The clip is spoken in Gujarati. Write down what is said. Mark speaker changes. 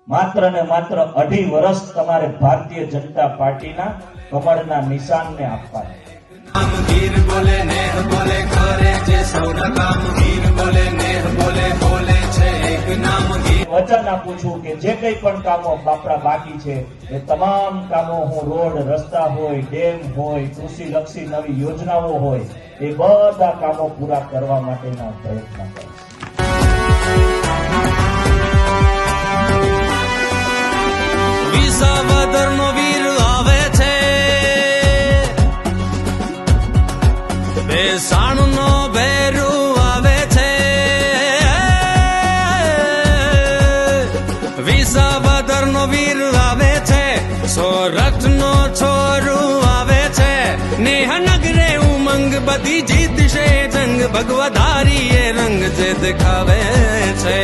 Speaker 1: માત્ર ને માત્ર 2.5 વર્ષ તમારે ભારતીય જનતા પાર્ટીના કમળના નિશાનને આપવાના.
Speaker 2: વીર બોલે નેહ બોલે કરે જે સૌના કામ વીર બોલે નેહ બોલે બોલે છે એક નામ
Speaker 1: વચન આપું છું કે જે કંઈ પણ કામો આપણા બાકી છે એ તમામ કામો હું રોડ રસ્તા હોય ડેમ હોય કૃષિલક્ષી નવી યોજનાઓ હોય એ બધા કામો પૂરા કરવા માટેના પ્રયત્ન કરીશ.
Speaker 2: વિસાવદરનો વીર આવે છે બેસાણનો ભેરું આવે છે વિસાવદરનો વીર આવે છે સોરઠનો છોરું આવે છે નેહ નગરે ઉમંગ બધી જીત છે જંગ ભગવધારી એ રંગ જે દેખાવે છે.